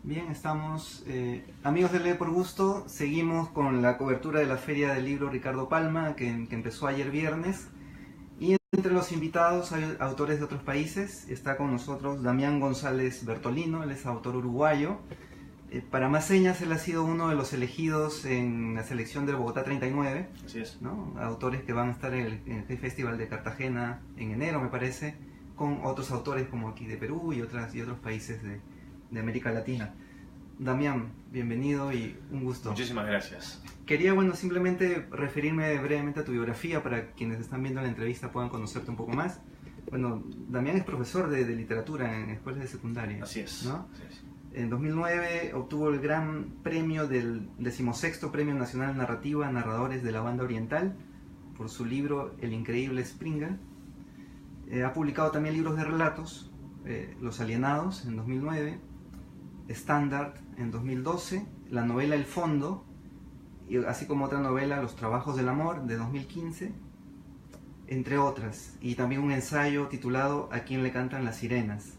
Bien, estamos amigos de Lee por Gusto, seguimos con la cobertura de la Feria del Libro Ricardo Palma que empezó ayer viernes, y entre los invitados hay autores de otros países. Está con nosotros Damián González Bertolino, él es autor uruguayo. Para más señas, él ha sido uno de los elegidos en la selección del Bogotá 39. Así es. ¿No? Autores que van a estar en el Festival de Cartagena en enero, me parece, con otros autores como aquí de Perú y otros países de América Latina. Damián, bienvenido y un gusto. Muchísimas gracias. Quería, simplemente referirme brevemente a tu biografía para quienes están viendo la entrevista puedan conocerte un poco más. Bueno, Damián es profesor de literatura en escuelas de secundaria. Así es. ¿No? Así es. En 2009 obtuvo el gran premio del 16º Premio Nacional de Narrativa Narradores de la Banda Oriental por su libro El Increíble Springa. Ha publicado también libros de relatos, Los Alienados en 2009, Standard en 2012, la novela El Fondo, y así como otra novela Los Trabajos del Amor de 2015, entre otras, y también un ensayo titulado A quién le cantan las sirenas.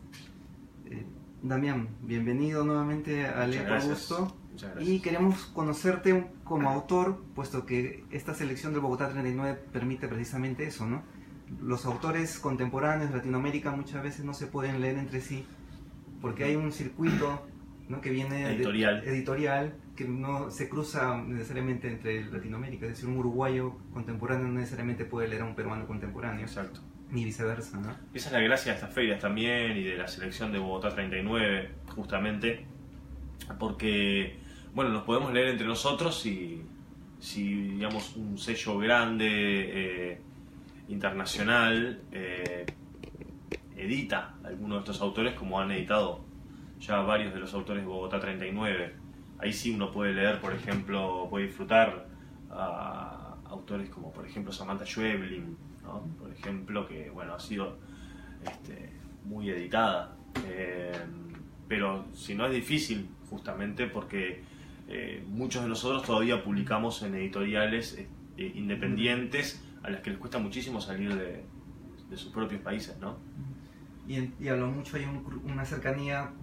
Damián, bienvenido nuevamente a Lee por Gusto. Muchas gracias. Y queremos conocerte como autor, puesto que esta selección del Bogotá 39 permite precisamente eso, ¿no? Los autores contemporáneos de Latinoamérica muchas veces no se pueden leer entre sí, porque hay un circuito, ¿no?, que viene editorial, que no se cruza necesariamente entre Latinoamérica. Es decir, un uruguayo contemporáneo no necesariamente puede leer a un peruano contemporáneo. Exacto. Ni viceversa, ¿no? Esa es la gracia de estas ferias también y de la selección de Bogotá 39, justamente, porque, nos podemos leer entre nosotros y si digamos, un sello grande, internacional, edita a alguno de estos autores, como han editado ya varios de los autores de Bogotá 39. Ahí sí uno puede leer, por ejemplo, puede disfrutar a autores como, por ejemplo, Samantha Schweblin, ¿no? Por ejemplo, que ha sido muy editada, pero si no es difícil, justamente porque muchos de nosotros todavía publicamos en editoriales independientes a las que les cuesta muchísimo salir de sus propios países, ¿no? Y a lo mucho hay una cercanía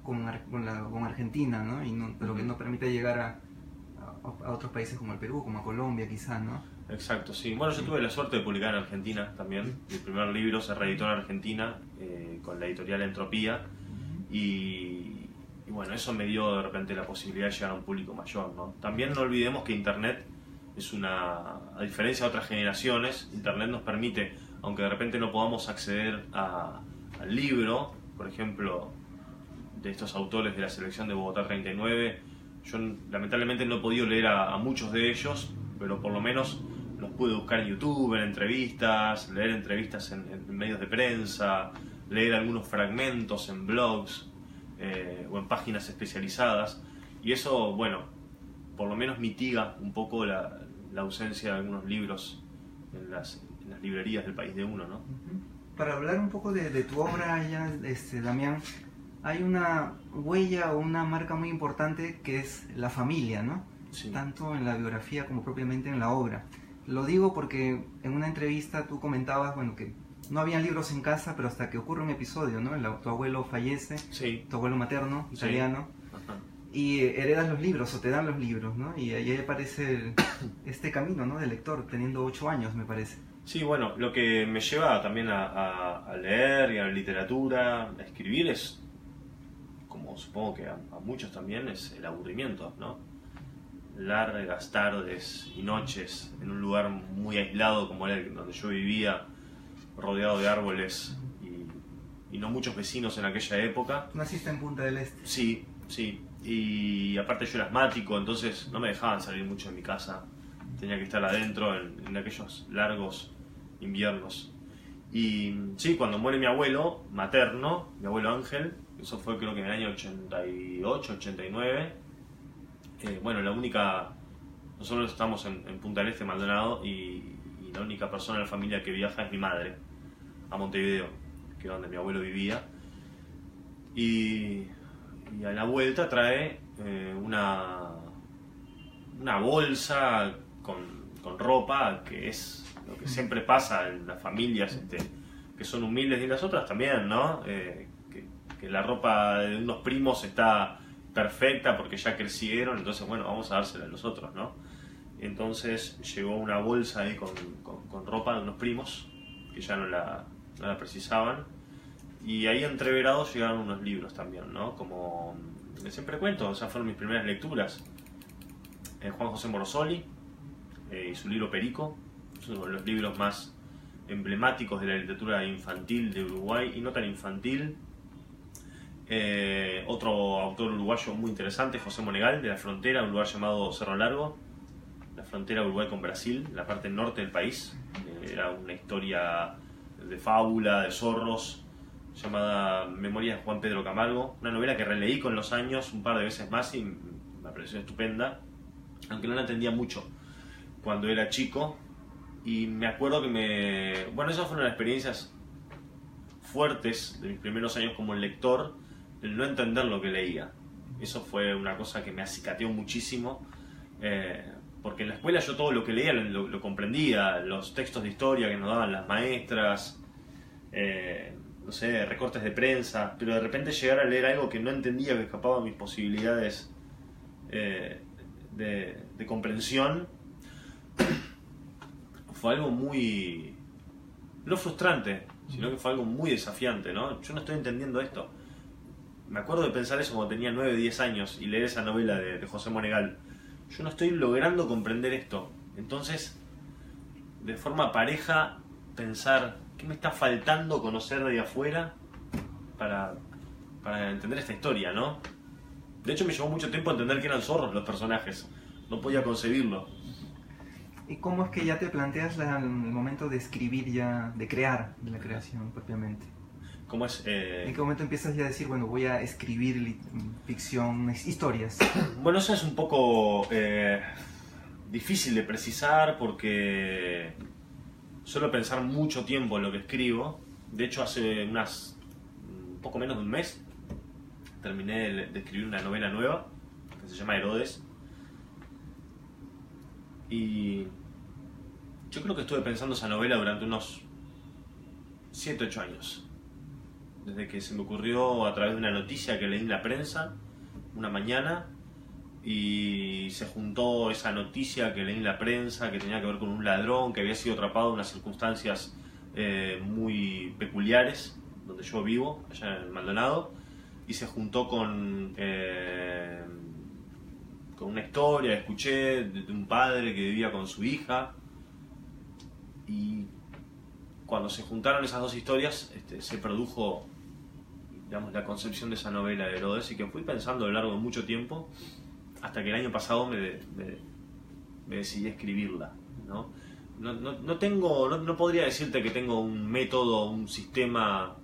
con Argentina, ¿no? Pero que no permite llegar a otros países como el Perú, como a Colombia quizás, ¿no? Exacto, sí. Yo tuve la suerte de publicar en Argentina también. Mi primer libro se reeditó en Argentina con la editorial Entropía y eso me dio de repente la posibilidad de llegar a un público mayor, ¿no? También no olvidemos que Internet es a diferencia de otras generaciones, Internet nos permite, aunque de repente no podamos acceder al libro, por ejemplo, de estos autores de la selección de Bogotá 39, yo lamentablemente no he podido leer a muchos de ellos, pero por lo menos los pude buscar en YouTube, en entrevistas, leer entrevistas en medios de prensa, leer algunos fragmentos en blogs o en páginas especializadas, y eso, por lo menos mitiga un poco la ausencia de algunos libros en las librerías del país de uno, ¿no? Para hablar un poco de tu obra ya, Damián, hay una huella o una marca muy importante que es la familia, ¿no? Sí. Tanto Tanto en la biografía como propiamente en la obra. Lo digo porque en una entrevista tú comentabas, que no habían libros en casa, pero hasta que ocurre un episodio, ¿no? Tu abuelo fallece, Sí. tu abuelo materno, italiano, Ajá. y heredas los libros o te dan los libros, ¿no? Y ahí aparece este camino, ¿no?, del lector, teniendo 8 años, me parece. Sí, lo que me lleva también a leer y a la literatura, a escribir, es, como supongo que a muchos también, es el aburrimiento, ¿no? Largas tardes y noches en un lugar muy aislado como era donde yo vivía, rodeado de árboles y no muchos vecinos en aquella época. ¿Tú naciste en Punta del Este? Sí, sí. Y aparte yo era asmático, entonces no me dejaban salir mucho de mi casa. Tenía que estar adentro en aquellos largos inviernos. Y sí, cuando muere mi abuelo materno, mi abuelo Ángel, eso fue creo que en el año 88, 89. Nosotros estamos en Punta del Este, Maldonado, y la única persona en la familia que viaja es mi madre, a Montevideo, que es donde mi abuelo vivía. Y a la vuelta trae una bolsa con ropa, que es lo que siempre pasa en las familias que son humildes, y las otras también, ¿no? Que la ropa de unos primos está perfecta porque ya crecieron, entonces bueno, vamos a dársela a los otros, ¿no? Entonces llegó una bolsa ahí con ropa de unos primos que ya no la precisaban, y ahí entreverados llegaron unos libros también, ¿no? Como siempre cuento, esas fueron mis primeras lecturas. Juan José Morosoli y su libro Perico, es uno de los libros más emblemáticos de la literatura infantil de Uruguay, y no tan infantil. Otro autor uruguayo muy interesante, José Monegal, de La Frontera, un lugar llamado Cerro Largo, la frontera de Uruguay con Brasil, la parte norte del país. Era una historia de fábula, de zorros, llamada Memorias de Juan Pedro Camargo, una novela que releí con los años un par de veces más y me pareció estupenda, aunque no la entendía mucho cuando era chico. Y me acuerdo que bueno, esas fueron las experiencias fuertes de mis primeros años como lector, el no entender lo que leía. Eso fue una cosa que me acicateó muchísimo, porque en la escuela yo todo lo que leía lo comprendía, los textos de historia que nos daban las maestras, no sé, recortes de prensa, pero de repente llegar a leer algo que no entendía, que escapaba a mis posibilidades de comprensión, fue algo muy, no frustrante, sino que fue algo muy desafiante, ¿no? Yo no estoy entendiendo esto. Me acuerdo de pensar eso cuando tenía 9 o 10 años y leer esa novela de José Monegal. Yo no estoy logrando comprender esto. Entonces, de forma pareja, pensar qué me está faltando conocer de ahí afuera para entender esta historia, ¿no? De hecho, me llevó mucho tiempo entender que eran zorros los personajes. No podía concebirlo. ¿Y cómo es que ya te planteas el momento de escribir ya, de crear, de la creación propiamente? ¿Cómo es? ¿En qué momento empiezas ya a decir, bueno, voy a escribir ficción, historias? Bueno, eso es un poco difícil de precisar porque suelo pensar mucho tiempo en lo que escribo. De hecho, hace un poco menos de un mes terminé de escribir una novela nueva que se llama Herodes. Y yo creo que estuve pensando esa novela durante unos 7 o 8 años. Desde que se me ocurrió a través de una noticia que leí en la prensa una mañana, y se juntó esa noticia que leí en la prensa que tenía que ver con un ladrón que había sido atrapado en unas circunstancias muy peculiares donde yo vivo, allá en Maldonado, y se juntó con una historia que escuché de un padre que vivía con su hija, y cuando se juntaron esas dos historias se produjo, digamos, la concepción de esa novela de Herodes, y que fui pensando a lo largo de mucho tiempo hasta que el año pasado me decidí a escribirla, ¿no? No podría decirte que tengo un método, un sistema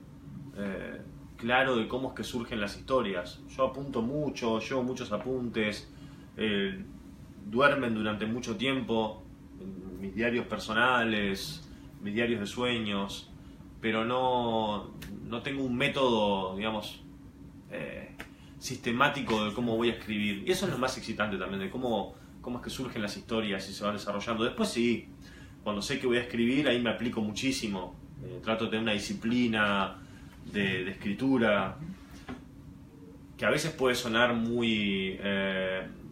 claro de cómo es que surgen las historias. Yo apunto mucho, llevo muchos apuntes, duermen durante mucho tiempo en mis diarios personales, mis diarios de sueños, pero no tengo un método, digamos, sistemático de cómo voy a escribir. Y eso es lo más excitante también, de cómo es que surgen las historias y se van desarrollando. Después sí, cuando sé que voy a escribir, ahí me aplico muchísimo. Trato de tener una disciplina de escritura, que a veces puede sonar muy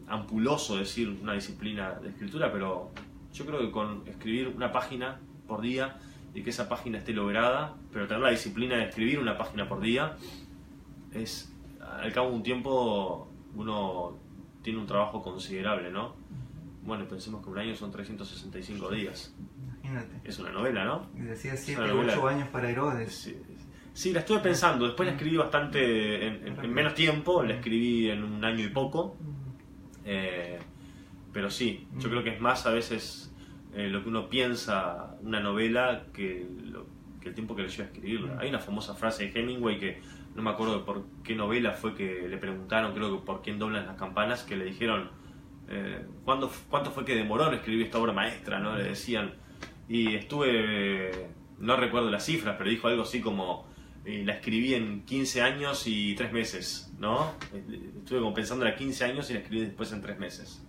ampuloso decir una disciplina de escritura, pero yo creo que con escribir una página por día y que esa página esté lograda, pero tener la disciplina de escribir una página por día, es, al cabo de un tiempo, uno tiene un trabajo considerable, ¿no? Bueno, pensemos que un año son 365 días. Imagínate. Es una novela, ¿no? Y decía 7 o 8 años para Herodes. Sí, la estuve pensando. Después la escribí bastante en menos tiempo, la escribí en un año y poco. Pero sí, yo creo que es más a veces lo que uno piensa una novela que el tiempo que le lleva a escribirla. Hay una famosa frase de Hemingway que no me acuerdo por qué novela fue, que le preguntaron, creo que por quién doblan las campanas, que le dijeron ¿cuánto fue que demoró en escribir esta obra maestra, ¿no? Le decían. Y no recuerdo las cifras, pero dijo algo así como la escribí en 15 años y 3 meses, ¿no? Estuve como pensando en 15 años y la escribí después en 3 meses.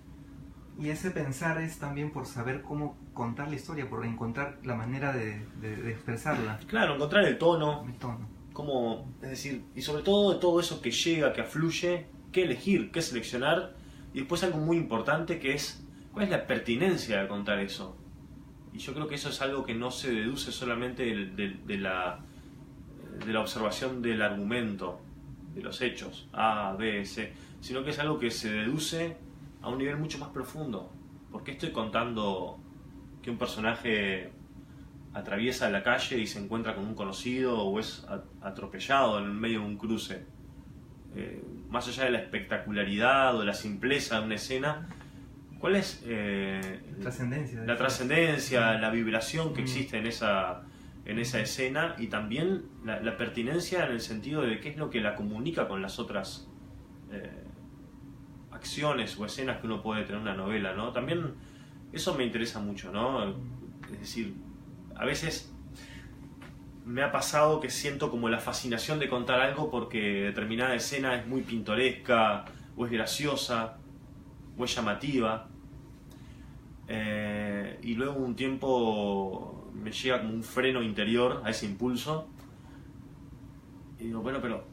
Y ese pensar es también por saber cómo contar la historia, por encontrar la manera de expresarla. Claro, encontrar el tono. El tono. Es decir, y sobre todo de todo eso que llega, que afluye, qué elegir, qué seleccionar, y después algo muy importante que es cuál es la pertinencia de contar eso. Y yo creo que eso es algo que no se deduce solamente de la observación del argumento, de los hechos, A, B, C, sino que es algo que se deduce a un nivel mucho más profundo. ¿Por qué estoy contando que un personaje atraviesa la calle y se encuentra con un conocido o es atropellado en medio de un cruce? Más allá de la espectacularidad o la simpleza de una escena, ¿cuál es la trascendencia, la vibración que existe en esa escena, y también la pertinencia en el sentido de qué es lo que la comunica con las otras acciones o escenas que uno puede tener en una novela, ¿no? También eso me interesa mucho, ¿no? Es decir, a veces me ha pasado que siento como la fascinación de contar algo porque determinada escena es muy pintoresca, o es graciosa, o es llamativa, y luego un tiempo me llega como un freno interior a ese impulso y digo, bueno, pero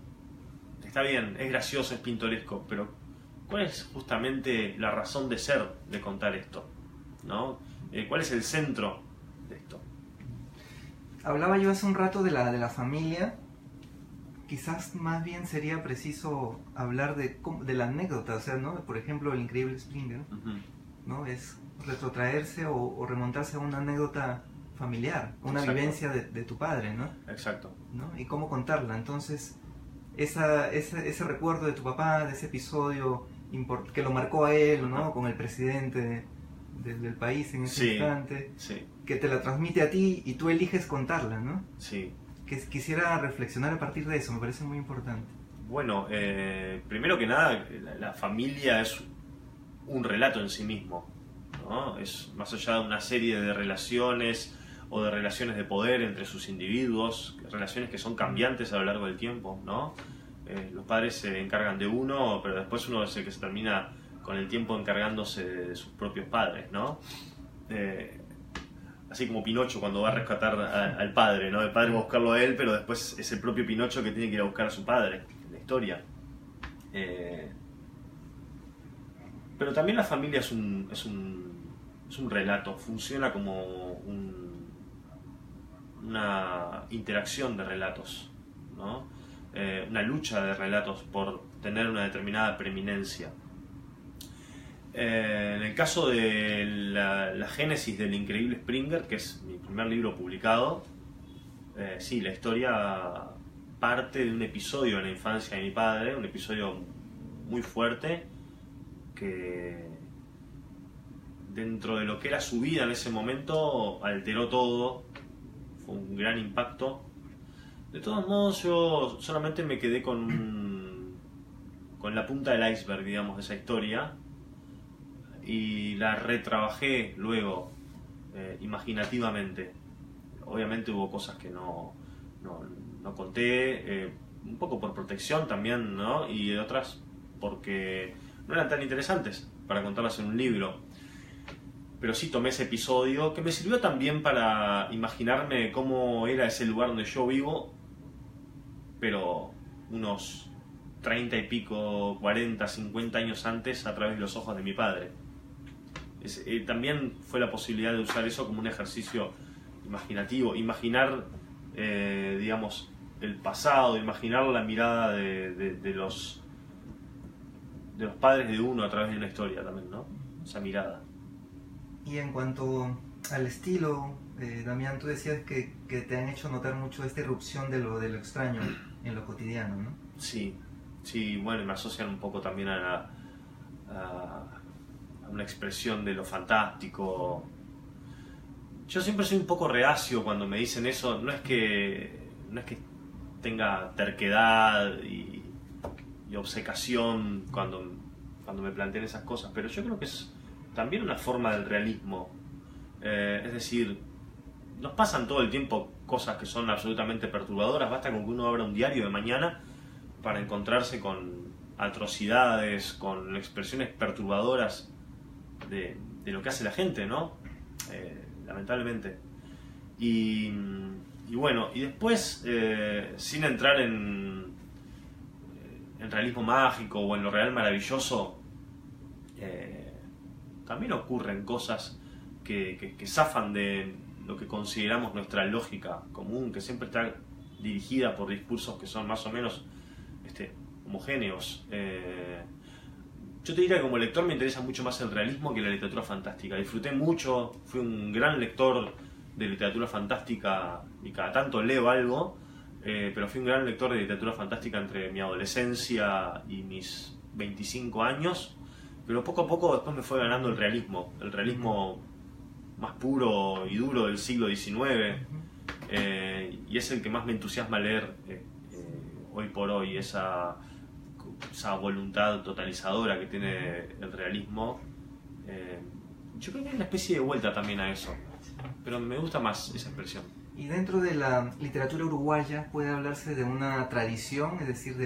está bien, es gracioso, es pintoresco, pero ¿cuál es justamente la razón de ser de contar esto? ¿No? ¿Cuál es el centro de esto? Hablaba yo hace un rato de la familia. Quizás más bien sería preciso hablar de la anécdota, o sea, ¿no? Por ejemplo, el increíble Springer, ¿no? Es retrotraerse o remontarse a una anécdota familiar, una Exacto. vivencia de tu padre, ¿no? Exacto. ¿No? Y cómo contarla. Entonces, ese recuerdo de tu papá, de ese episodio que lo marcó a él, ¿no? Con el presidente del país en ese instante, que te la transmite a ti y tú eliges contarla, ¿no? Sí. Quisiera reflexionar a partir de eso, me parece muy importante. Bueno, primero que nada, la familia es un relato en sí mismo, ¿no? Es más allá de una serie de relaciones o de relaciones de poder entre sus individuos, relaciones que son cambiantes a lo largo del tiempo, ¿no? Los padres se encargan de uno, pero después uno es el que se termina con el tiempo encargándose de sus propios padres, ¿no? Así como Pinocho cuando va a rescatar al padre, ¿no? El padre va a buscarlo a él, pero después es el propio Pinocho que tiene que ir a buscar a su padre en la historia. Pero también la familia es un relato, funciona como una interacción de relatos, ¿no? Una lucha de relatos por tener una determinada preeminencia. En el caso de la génesis del increíble Springer, que es mi primer libro publicado, sí, la historia parte de un episodio en la infancia de mi padre, un episodio muy fuerte que dentro de lo que era su vida en ese momento alteró todo, fue un gran impacto. De todos modos, yo solamente me quedé con la punta del iceberg, digamos, de esa historia, y la retrabajé luego imaginativamente. Obviamente hubo cosas que no conté, un poco por protección también, ¿no? Y otras porque no eran tan interesantes para contarlas en un libro. Pero sí tomé ese episodio, que me sirvió también para imaginarme cómo era ese lugar donde yo vivo, pero unos 30 y pico, 40, 50 años antes, a través de los ojos de mi padre. También fue la posibilidad de usar eso como un ejercicio imaginativo, imaginar, digamos, el pasado, imaginar la mirada de los padres de uno a través de una historia también, ¿no? Esa mirada. Y en cuanto al estilo, Damián, tú decías que te han hecho notar mucho esta irrupción de lo extraño en lo cotidiano, ¿no? Sí, bueno, me asocian un poco también a una expresión de lo fantástico. Yo siempre soy un poco reacio cuando me dicen eso, no es que tenga terquedad y obcecación cuando me plantean esas cosas, pero yo creo que es también una forma del realismo. Es decir, nos pasan todo el tiempo cosas que son absolutamente perturbadoras, basta con que uno abra un diario de mañana para encontrarse con atrocidades, con expresiones perturbadoras de lo que hace la gente, ¿no? Lamentablemente. Y bueno, y después, sin entrar en el realismo mágico o en lo real maravilloso, también ocurren cosas que zafan de lo que consideramos nuestra lógica común, que siempre está dirigida por discursos que son más o menos homogéneos. Yo te diría que como lector me interesa mucho más el realismo que la literatura fantástica. Disfruté mucho, fui un gran lector de literatura fantástica y cada tanto leo algo, pero fui un gran lector de literatura fantástica entre mi adolescencia y mis 25 años, pero poco a poco después me fue ganando el realismo más puro y duro del siglo XIX, y es el que más me entusiasma leer hoy por hoy, esa voluntad totalizadora que tiene el realismo. Yo creo que hay una especie de vuelta también a eso, pero me gusta más esa expresión. Y dentro de la literatura uruguaya puede hablarse de una tradición, es decir,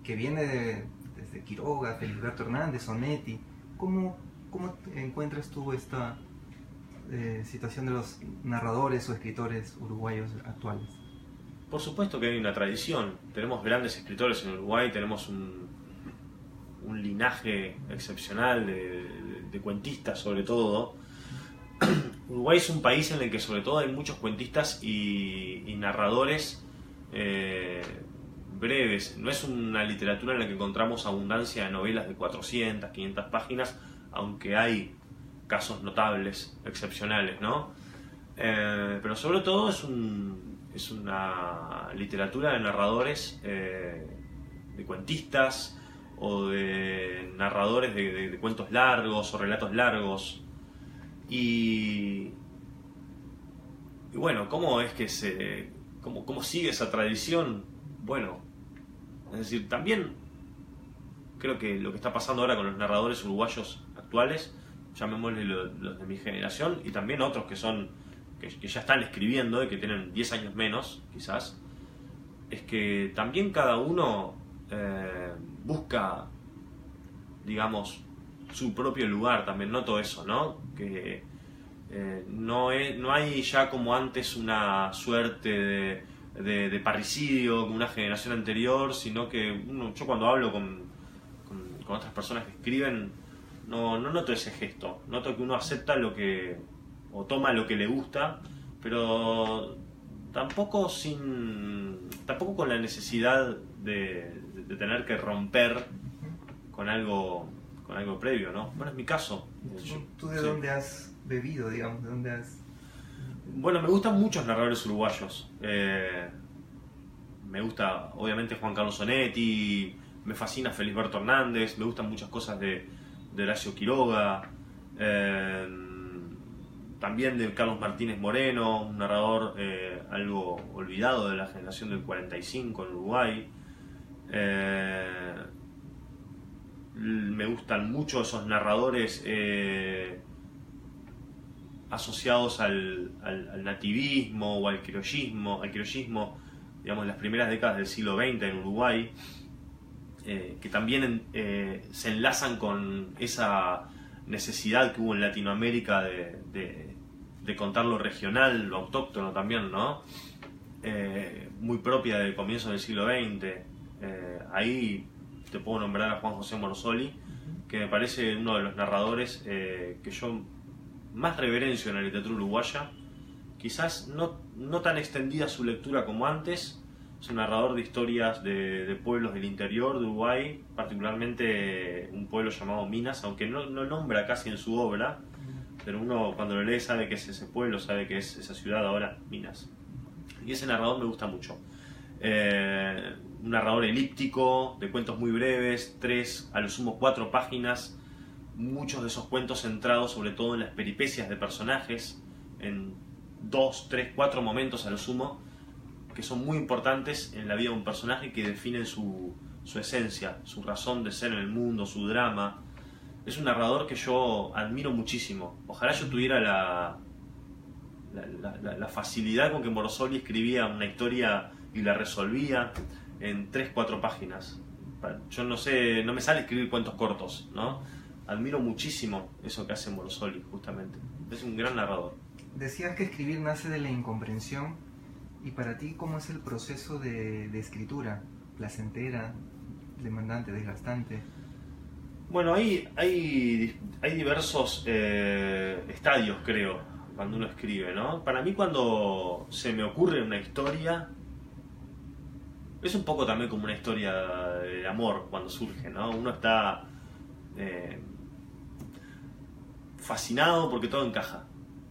que viene desde Quiroga, Felisberto Hernández, Onetti. ¿Cómo encuentras tú esta situación de los narradores o escritores uruguayos actuales? Por supuesto que hay una tradición. Tenemos grandes escritores en Uruguay, tenemos un linaje excepcional de cuentistas sobre todo. Uruguay es un país en el que sobre todo hay muchos cuentistas y narradores breves. No es una literatura en la que encontramos abundancia de novelas de 400, 500 páginas, aunque hay casos notables, excepcionales, ¿no? Pero sobre todo es una literatura de narradores, de cuentistas o de narradores de cuentos largos o relatos largos. Y bueno, ¿cómo es que cómo sigue esa tradición? Bueno, es decir, también creo que lo que está pasando ahora con los narradores uruguayos actuales, llamémosle los de mi generación, y también otros que ya están escribiendo y que tienen 10 años menos, quizás, es que también cada uno busca, digamos, su propio lugar. También noto eso, ¿no? Que no hay ya como antes una suerte de parricidio como una generación anterior, sino que yo cuando hablo con otras personas que escriben, no noto ese gesto. Noto que uno acepta o toma lo que le gusta, pero tampoco con la necesidad de tener que romper con algo previo, ¿no? Bueno, es mi caso. ¿Tú de dónde has bebido, digamos? ¿De dónde has...? Bueno, me gustan muchos narradores uruguayos. Me gusta, obviamente, Juan Carlos Onetti, me fascina Felisberto Hernández, me gustan muchas cosas de Horacio Quiroga, también de Carlos Martínez Moreno, un narrador algo olvidado de la generación del 45 en Uruguay. Me gustan mucho esos narradores asociados al nativismo o al criollismo, digamos, en las primeras décadas del siglo XX en Uruguay, que también se enlazan con esa necesidad que hubo en Latinoamérica de contar lo regional, lo autóctono también, ¿no? Muy propia del comienzo del siglo XX. Ahí te puedo nombrar a Juan José Morosoli, que me parece uno de los narradores que yo más reverencio en la literatura uruguaya. Quizás no tan extendida su lectura como antes. Es un narrador de historias de pueblos del interior de Uruguay, particularmente un pueblo llamado Minas, aunque no nombra casi en su obra, pero uno cuando lo lee sabe que es ese pueblo, sabe que es esa ciudad ahora, Minas. Y ese narrador me gusta mucho. Un narrador elíptico, de cuentos muy breves, 3, a lo sumo 4 páginas, muchos de esos cuentos centrados sobre todo en las peripecias de personajes, en 2, 3, 4 momentos a lo sumo, que son muy importantes en la vida de un personaje, que definen su esencia, su razón de ser en el mundo, su drama. Es un narrador que yo admiro muchísimo. Ojalá yo tuviera la facilidad con que Morosoli escribía una historia y la resolvía en 3, 4 páginas. Yo no me sale escribir cuentos cortos, ¿no? Admiro muchísimo eso que hace Morosoli, justamente. Es un gran narrador. Decías que escribir nace de la incomprensión. ¿Y para ti cómo es el proceso de escritura? ¿Placentera? demandante, desgastante? Bueno, hay diversos estadios, creo, cuando uno escribe, ¿no? Para mí, cuando se me ocurre una historia, es un poco también como una historia de amor cuando surge, ¿no? Uno está fascinado porque todo encaja,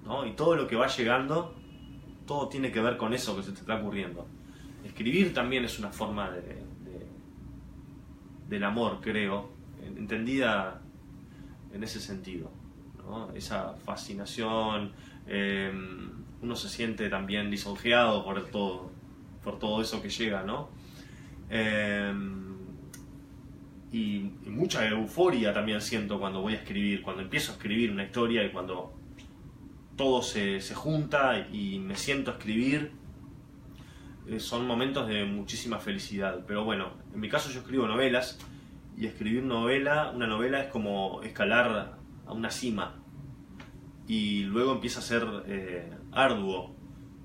¿no? Y todo lo que va llegando, todo tiene que ver con eso que se te está ocurriendo. Escribir también es una forma del amor, creo, entendida en ese sentido, ¿no? Esa fascinación, uno se siente también lisonjeado por todo eso que llega, ¿no? Y mucha euforia también siento cuando voy a escribir, cuando empiezo a escribir una historia y cuando todo se junta y me siento a escribir. Son momentos de muchísima felicidad. Pero bueno, en mi caso yo escribo novelas, y escribir una novela es como escalar a una cima, y luego empieza a ser arduo,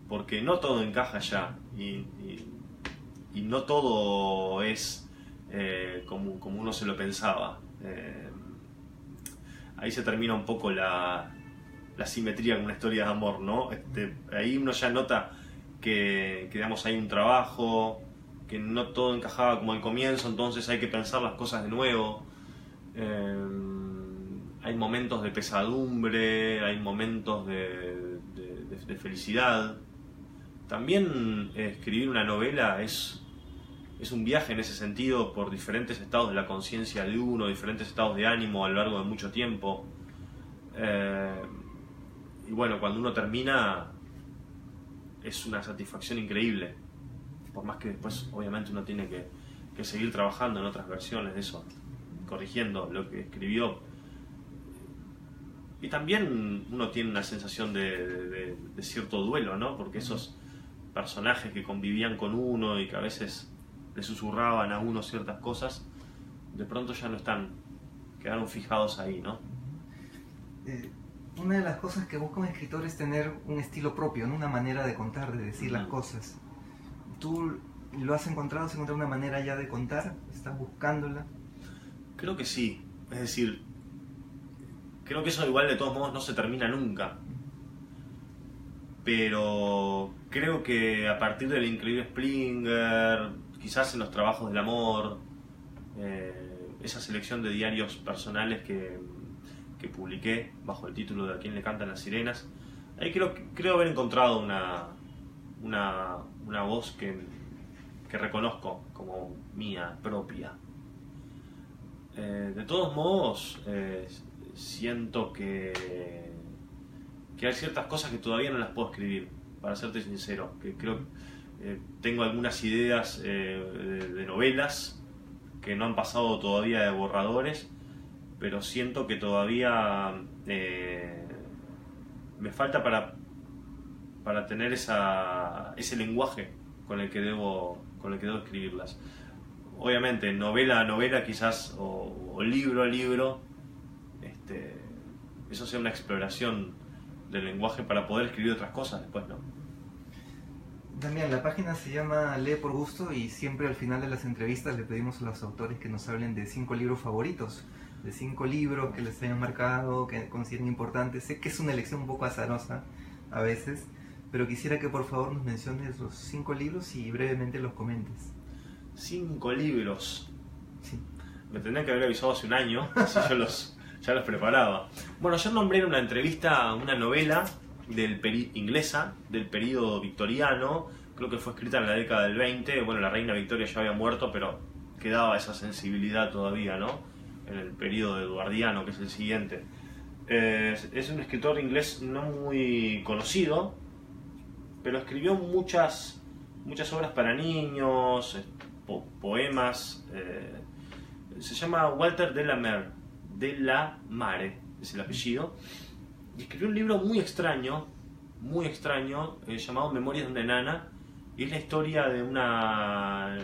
porque no todo encaja ya, y no todo es como uno se lo pensaba. Ahí se termina un poco la simetría con una historia de amor, ¿no? Ahí uno ya nota que digamos, hay un trabajo, que no todo encajaba como al comienzo, entonces hay que pensar las cosas de nuevo. Hay momentos de pesadumbre, hay momentos de felicidad. También escribir una novela es un viaje en ese sentido por diferentes estados de la conciencia de uno, diferentes estados de ánimo a lo largo de mucho tiempo. Y bueno, cuando uno termina, es una satisfacción increíble, por más que después obviamente uno tiene que seguir trabajando en otras versiones de eso, corrigiendo lo que escribió. Y también uno tiene una sensación de cierto duelo, ¿no? Porque esos personajes que convivían con uno y que a veces le susurraban a uno ciertas cosas, de pronto ya no están, quedaron fijados ahí, ¿no? Una de las cosas que busca un escritor es tener un estilo propio, ¿no? Una manera de contar, de decir las cosas. ¿Tú lo has encontrado? ¿Has encontrado una manera ya de contar? ¿Estás buscándola? Creo que sí. Es decir, creo que eso igual de todos modos no se termina nunca. Pero creo que a partir del increíble Springer, quizás en los trabajos del amor, esa selección de diarios personales que publiqué bajo el título de A quién le cantan las sirenas, ahí creo haber encontrado una voz que reconozco como mía, propia. De todos modos, siento que hay ciertas cosas que todavía no las puedo escribir, para serte sincero, que creo tengo algunas ideas de novelas que no han pasado todavía de borradores, pero siento que todavía me falta para tener ese lenguaje con el que debo escribirlas. Obviamente, novela a novela quizás, o libro a libro, eso sea una exploración del lenguaje para poder escribir otras cosas después, ¿no? También la página se llama Lee por Gusto, y siempre al final de las entrevistas le pedimos a los autores que nos hablen de 5 libros favoritos, de 5 libros que les hayan marcado, que consideren importantes. Sé que es una elección un poco azarosa a veces, pero quisiera que por favor nos menciones los 5 libros y brevemente los comentes. 5 libros. Sí. Me tendría que haber avisado hace un año, si yo ya los preparaba. Bueno, yo nombré en una entrevista una novela inglesa del periodo victoriano, creo que fue escrita en la década del 20. Bueno, la reina Victoria ya había muerto, pero quedaba esa sensibilidad todavía, ¿no? En el periodo eduardiano, que es el siguiente. Es un escritor inglés no muy conocido, pero escribió muchas obras para niños, poemas. Se llama Walter de la Mare es el apellido, y escribió un libro muy extraño, llamado Memorias de una enana, y es la historia de una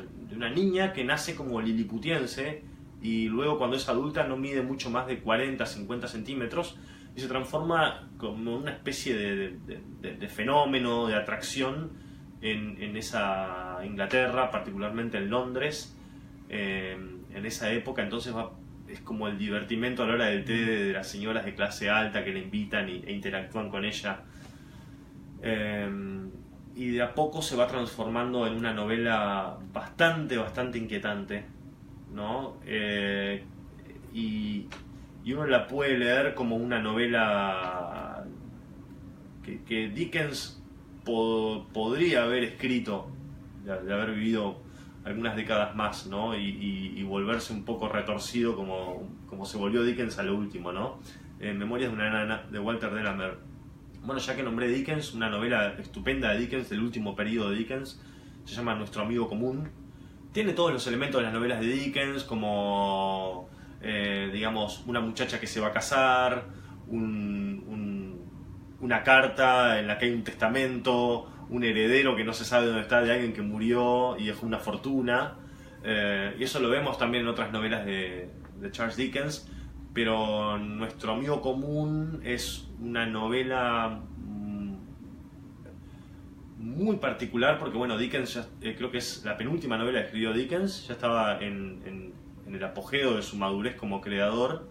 niña que nace como liliputiense, y luego cuando es adulta no mide mucho más de 40-50 centímetros, y se transforma como una especie de fenómeno, de atracción en esa Inglaterra, particularmente en Londres, en esa época, entonces es como el divertimento a la hora del té de las señoras de clase alta que le invitan e interactúan con ella. Y de a poco se va transformando en una novela bastante inquietante, ¿no? Y uno la puede leer como una novela que Dickens podría haber escrito, de haber vivido algunas décadas más, ¿no? Y volverse un poco retorcido como se volvió Dickens a lo último, ¿no? Memorias de una nana, de Walter Delamere. Bueno, ya que nombré Dickens, una novela estupenda de Dickens, del último periodo de Dickens, se llama Nuestro amigo común. Tiene todos los elementos de las novelas de Dickens, como, digamos, una muchacha que se va a casar, una carta en la que hay un testamento, un heredero que no se sabe dónde está, de alguien que murió y dejó una fortuna. Y eso lo vemos también en otras novelas de Charles Dickens. Pero Nuestro amigo común es una novela muy particular porque, bueno, Dickens creo que es la penúltima novela que escribió Dickens, ya estaba en el apogeo de su madurez como creador.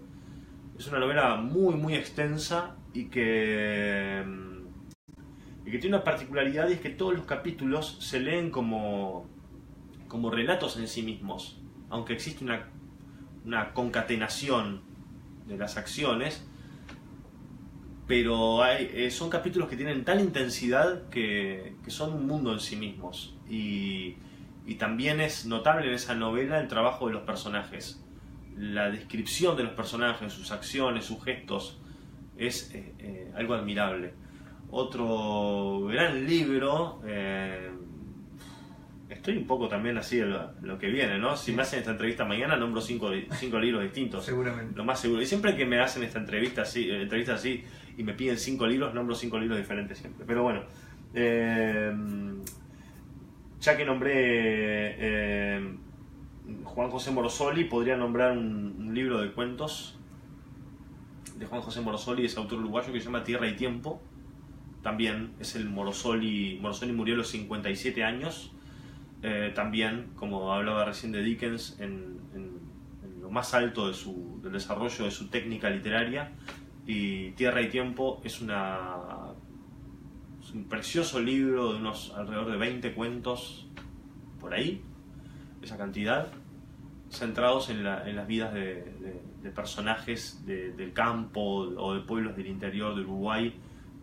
Es una novela muy extensa y que tiene una particularidad, y es que todos los capítulos se leen como relatos en sí mismos, aunque existe una concatenación de las acciones, pero son capítulos que tienen tal intensidad que son un mundo en sí mismos, y también es notable en esa novela el trabajo de los personajes, la descripción de los personajes, sus acciones, sus gestos, es algo admirable. Otro gran libro, estoy un poco también así de lo que viene, ¿no? Si me hacen esta entrevista mañana, nombro 5 libros distintos. Seguramente. Lo más seguro. Y siempre que me hacen esta entrevista así y me piden 5 libros, nombro 5 libros diferentes siempre. Pero bueno, ya que nombré Juan José Morosoli, podría nombrar un libro de cuentos de Juan José Morosoli, ese autor uruguayo, que se llama Tierra y Tiempo. También es el Morosoli. Morosoli murió a los 57 años. También, como hablaba recién de Dickens, en lo más alto del desarrollo de su técnica literaria. Y Tierra y Tiempo es un precioso libro de unos alrededor de 20 cuentos, por ahí, esa cantidad, centrados en las vidas de personajes del campo o de pueblos del interior de Uruguay,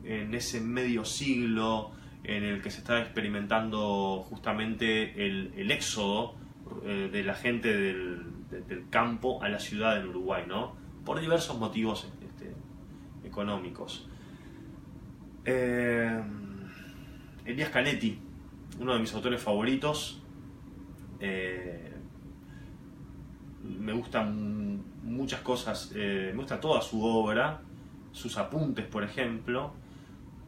en ese medio siglo en el que se está experimentando justamente el éxodo de la gente del campo a la ciudad en Uruguay, ¿no? Por diversos motivos económicos. Elías Canetti, uno de mis autores favoritos. Me gustan muchas cosas, me gusta toda su obra, sus apuntes, por ejemplo.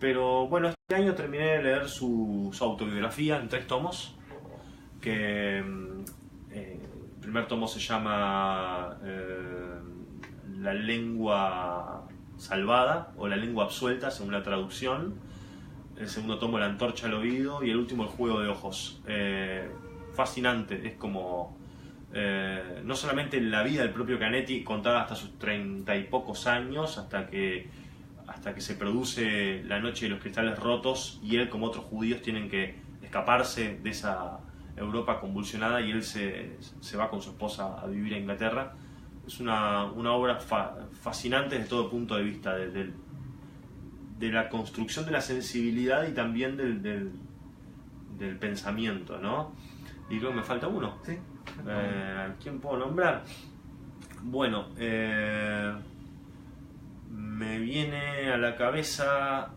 Pero bueno, este año terminé de leer su autobiografía en 3 tomos, que el primer tomo se llama La lengua salvada o La lengua absuelta, según la traducción. El segundo tomo, La antorcha al oído, y el último, El juego de ojos. Fascinante, es como no solamente la vida del propio Canetti contada hasta sus 30 y pocos años, hasta que se produce La noche de los cristales rotos, y él, como otros judíos, tienen que escaparse de esa Europa convulsionada, y él se va con su esposa a vivir a Inglaterra. Es una obra fascinante desde todo punto de vista, de la construcción de la sensibilidad y también del pensamiento, ¿no? Y creo que me falta uno. Sí. ¿Quién puedo nombrar? Bueno, me viene a la cabeza,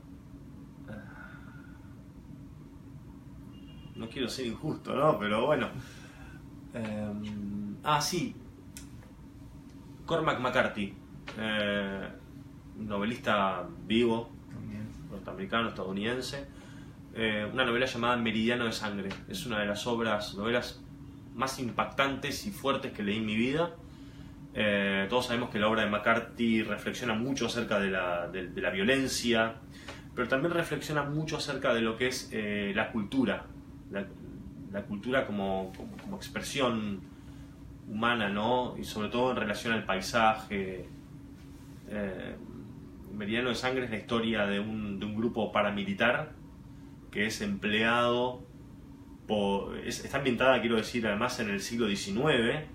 no quiero ser injusto, ¿no? Pero bueno, sí, Cormac McCarthy, novelista vivo, norteamericano, estadounidense. Una novela llamada Meridiano de Sangre. Es una de las novelas más impactantes y fuertes que leí en mi vida. Todos sabemos que la obra de McCarthy reflexiona mucho acerca de la violencia, pero también reflexiona mucho acerca de lo que es la cultura, la cultura como expresión humana, ¿no? Y sobre todo en relación al paisaje. Meridiano de Sangre es la historia de un grupo paramilitar que es empleado está ambientada, quiero decir, además en el siglo XIX,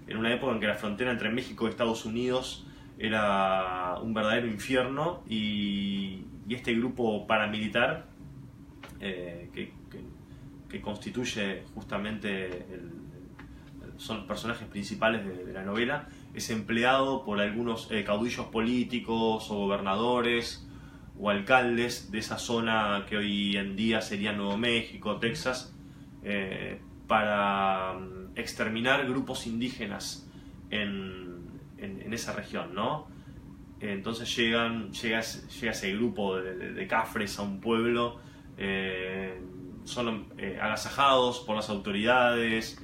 en una época en que la frontera entre México y Estados Unidos era un verdadero infierno, y este grupo paramilitar que constituye justamente son los personajes principales de la novela, es empleado por algunos caudillos políticos o gobernadores o alcaldes de esa zona que hoy en día sería Nuevo México, Texas, para exterminar grupos indígenas en esa región, ¿no? Entonces llega ese grupo de cafres a un pueblo, son agasajados por las autoridades,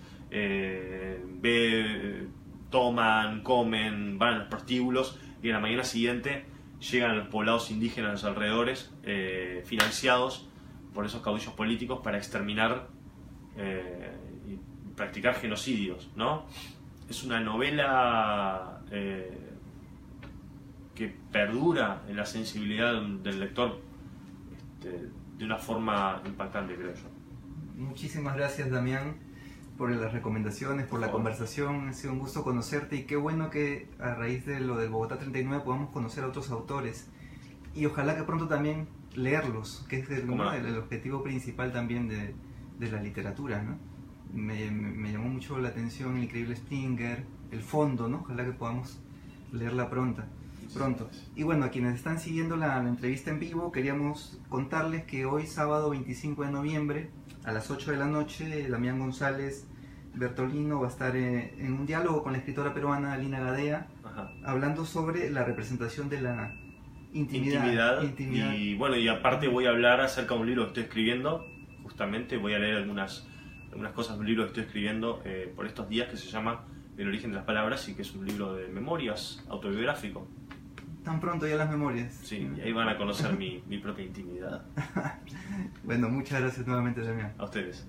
toman, comen, van a los prostíbulos, y en la mañana siguiente llegan a los poblados indígenas de los alrededores, financiados por esos caudillos políticos para exterminar y practicar genocidios, ¿no? Es una novela que perdura en la sensibilidad del lector de una forma impactante, creo yo. Muchísimas gracias, Damián, por las recomendaciones, por la conversación. Ha sido un gusto conocerte, y qué bueno que a raíz de lo del Bogotá 39 podamos conocer a otros autores, y ojalá que pronto también leerlos, que es el objetivo principal también de la literatura, ¿no? Me llamó mucho la atención El increíble Springer, El fondo, ¿no? Ojalá que podamos leerla pronto. Y bueno, a quienes están siguiendo la entrevista en vivo, queríamos contarles que hoy, sábado 25 de noviembre, a las 8 de la noche, Damián González Bertolino va a estar en un diálogo con la escritora peruana Lina Gadea, hablando sobre la representación de la intimidad. Y bueno, y aparte voy a hablar acerca de un libro que estoy escribiendo. Justamente voy a leer algunas cosas de un libro que estoy escribiendo por estos días, que se llama El origen de las palabras, y que es un libro de memorias autobiográfico. Tan pronto ya las memorias. Sí, y ahí van a conocer mi propia intimidad. Bueno, muchas gracias nuevamente, Damián. A ustedes.